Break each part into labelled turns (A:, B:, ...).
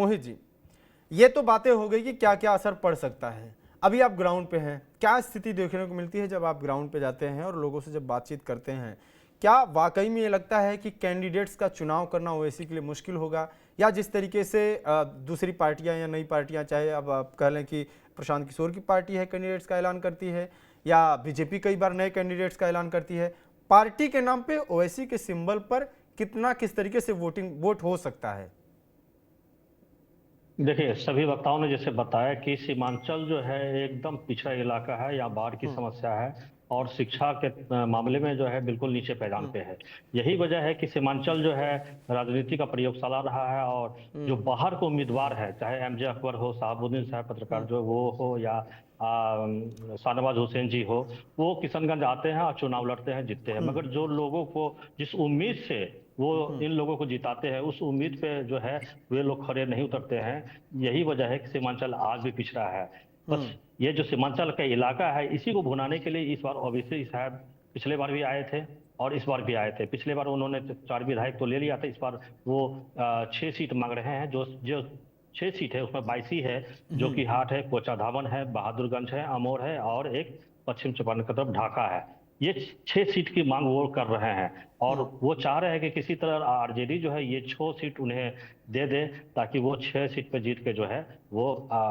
A: मोहित जी, ये तो बातें हो गई कि क्या क्या असर पड़ सकता है। अभी आप ग्राउंड पे हैं, क्या स्थिति देखने को मिलती है जब आप ग्राउंड पे जाते हैं और लोगों से जब बातचीत करते हैं? क्या वाकई में ये लगता है कि कैंडिडेट्स का चुनाव करना ओवैसी के लिए मुश्किल होगा, या जिस तरीके से दूसरी पार्टियां या नई पार्टियां, चाहे अब आप कह लें कि प्रशांत किशोर की पार्टी है, कैंडिडेट्स का ऐलान करती है, या बीजेपी कई बार नए कैंडिडेट्स का ऐलान करती है, पार्टी के नाम पे ओवैसी के सिंबल पर कितना किस तरीके से वोट हो सकता है?
B: देखिए, सभी वक्ताओं ने जैसे बताया कि सीमांचल जो है एकदम पिछड़ा इलाका है, यहाँ बाढ़ की
A: हम्म।
B: समस्या है और शिक्षा के मामले में जो है बिल्कुल नीचे पैदान
A: हम्म।
B: पे है। यही वजह है कि सीमांचल जो है राजनीति का प्रयोगशाला रहा है, और जो
A: हम्म।
B: बाहर को उम्मीदवार है, चाहे एमजे अकबर हो, शहाबुद्दीन साहब पत्रकार
A: हम्म।
B: जो वो हो, या शाहनवाज हुसैन जी हो, वो किशनगंज आते हैं और चुनाव लड़ते हैं, जीतते हैं।
A: हम्म।
B: मगर जो लोगों को जिस उम्मीद से वो
A: हम्म।
B: इन लोगों को जिताते हैं, उस उम्मीद पे जो है वे लोग खड़े नहीं उतरते हैं। यही वजह है कि सीमांचल आज भी पिछड़ा है। बस
A: हम्म।
B: ये जो सीमांचल का इलाका है, इसी को भुनाने के लिए इस बार ओवैसी साहब पिछले बार भी आए थे और इस बार भी आए थे। पिछले बार उन्होंने 4 विधायक तो ले लिया था, इस बार वो 6 सीट मांग रहे हैं। जो जो 6 सीट है उसमें बाईसी है, जो
A: हम्म।
B: कि हाट है, कोचाधामन है, बहादुरगंज है, अमोर है, और एक पश्चिम चंपारण की तरफ ढाका है। ये 6 सीट की मांग वो कर रहे हैं, और
A: हम्म।
B: वो चाह रहे हैं कि किसी तरह आरजेडी जो है ये 6 सीट उन्हें दे दे, ताकि वो 6 सीट पे जीत के जो है वो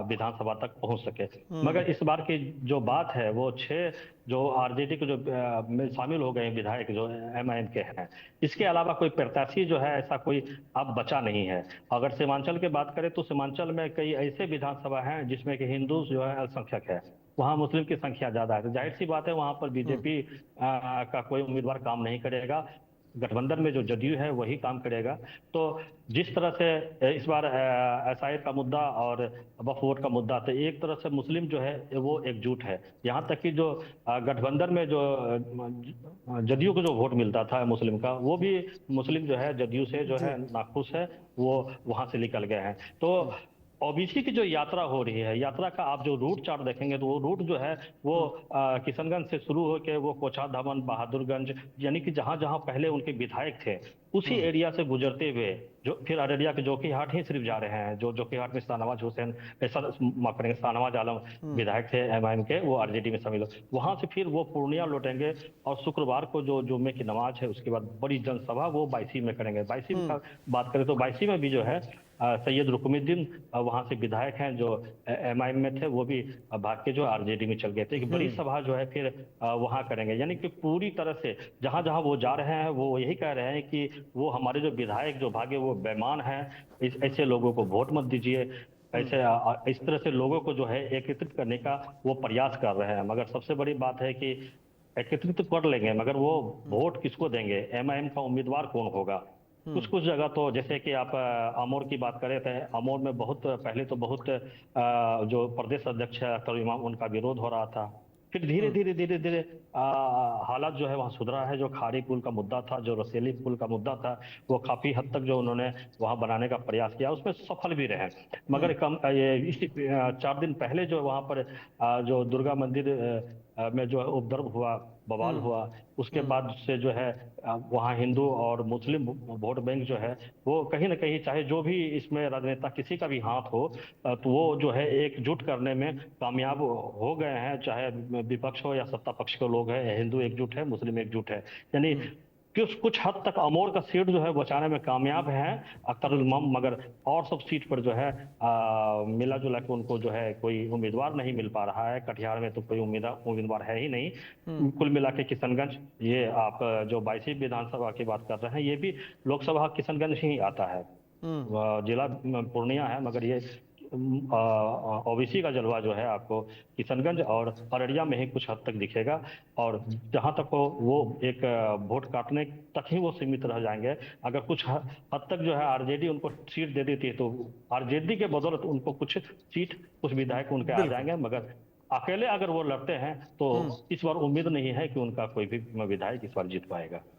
B: विधानसभा तक पहुंच सके।
A: हम्म।
B: मगर इस बार की जो बात है, वो 6 जो आरजेडी के जो में शामिल हो गए हैं विधायक, जो एमआईएम के हैं, इसके अलावा कोई प्रत्याशी जो है ऐसा कोई अब बचा नहीं है। अगर सीमांचल की बात करें तो सीमांचल में कई ऐसे विधानसभा हैं जिसमें कि हिंदू जो है अल्पसंख्यक है, वहाँ मुस्लिम की संख्या ज्यादा है, तो जाहिर सी बात है वहां पर
A: हम्म।
B: बीजेपी का कोई उम्मीदवार काम नहीं करेगा। गठबंधन में जो जदयू है वही काम करेगा। तो जिस तरह से इस बार एसआई का मुद्दा और वक्फ बोर्ड का मुद्दा, तो एक तरह से मुस्लिम जो है वो एकजुट है। यहाँ तक कि जो गठबंधन में जो जदयू को जो वोट मिलता था मुस्लिम का, वो भी मुस्लिम जो है जदयू से जो
A: जी।
B: है नाखुश है, वो वहां से निकल गए हैं। तो
A: हम्म।
B: ओबीसी की जो यात्रा हो रही है, यात्रा का आप जो रूट चार्ट देखेंगे तो वो रूट जो है वो
A: हम्म।
B: किशनगंज से शुरू होकर वो कोचाधामन, बहादुरगंज, यानी कि जहां जहां पहले उनके विधायक थे उसी
A: हम्म।
B: एरिया से गुजरते हुए जो फिर अररिया के जोकीहाट ही सिर्फ जा रहे हैं। जो जोकीहाट में शाहनवाज हुसैन, ऐसा माफ करेंगे, शाहनवाज आलम
A: हम्म।
B: विधायक थे एमआईएम के, वो आरजेडी में शामिल हो, वहां से फिर वो पूर्णिया लौटेंगे। और शुक्रवार को जो जुम्मे की नमाज है उसके बाद बड़ी जनसभा वो बायसी में करेंगे। बायसी में
A: हम्म।
B: का बात करें तो बायसी में भी जो है सैयद रुकनुद्दीन वहां से विधायक हैं जो एमआईएम में थे, वो भी भाग के जो आरजेडी में चल गए थे। एक बड़ी
A: हम्म।
B: सभा जो है फिर वहां करेंगे, यानी कि पूरी तरह से जहां जहां वो जा रहे हैं वो यही कह रहे हैं कि वो हमारे जो विधायक जो भागे वो बेईमान हैं, ऐसे लोगों को वोट मत दीजिए।
A: हम्म।
B: ऐसे इस तरह से लोगों को जो है एकत्रित करने का वो प्रयास कर रहे हैं। मगर सबसे बड़ी बात है कि एकत्रित तो कर लेंगे, मगर वो
A: हम्म।
B: वोट किसको देंगे, एमआईएम का उम्मीदवार कौन होगा। कुछ
A: हम्म।
B: कुछ जगह तो जैसे कि आप अमोर की बात करें थे, अमोर में बहुत पहले तो बहुत जो प्रदेश अध्यक्ष है अख्तर इमाम, उनका विरोध हो रहा था। फिर धीरे
A: हम्म।
B: धीरे धीरे धीरे हालात जो है वहाँ सुधरा है। जो खाड़ी पुल का मुद्दा था, जो रसेली पुल का मुद्दा था, वो काफी हद तक जो उन्होंने वहाँ बनाने का प्रयास किया, उसमें सफल भी रहे। मगर
A: हम्म।
B: कम ये 4 दिन पहले जो वहाँ पर जो दुर्गा मंदिर में जो है उपद्रव हुआ, बवाल
A: हम्म।
B: हुआ, उसके
A: हम्म।
B: बाद से जो है वहाँ हिंदू और मुस्लिम वोट बैंक जो है वो कहीं ना कहीं, चाहे जो भी इसमें राजनेता किसी का भी हाथ हो, तो वो जो है एकजुट करने में कामयाब हो गए हैं। चाहे विपक्ष हो या सत्ता पक्ष के लोग हैं, हिंदू एकजुट है, मुस्लिम एकजुट है। यानी
A: हम्म।
B: कुछ हद तक अमोर का सीट जो है बचाने में कामयाब है अख्तर
A: हम्म।
B: उल। मगर और सब सीट पर जो है मिला जुला के उनको जो है कोई उम्मीदवार नहीं मिल पा रहा है। कटिहार में तो कोई उम्मीदवार है ही
A: हम्म।
B: नहीं। कुल मिला के किशनगंज, ये आप जो बायसी विधानसभा की बात कर रहे हैं, ये भी लोकसभा किशनगंज ही आता है।
A: हम्म।
B: जिला पूर्णिया है, मगर ये ओबीसी का जलवा जो है आपको किशनगंज और अररिया में ही कुछ हद तक दिखेगा। और जहां तक हो वो एक वोट काटने तक ही वो सीमित रह जाएंगे। अगर कुछ हद तक जो है आरजेडी उनको सीट दे देती है, तो आरजेडी के बदौलत उनको कुछ सीट, कुछ विधायक उनके आ
A: बिल्कुल।
B: जाएंगे। मगर अकेले अगर वो लड़ते हैं तो
A: हम्म।
B: इस बार उम्मीद नहीं है कि उनका कोई भी विधायक इस बार जीत पाएगा।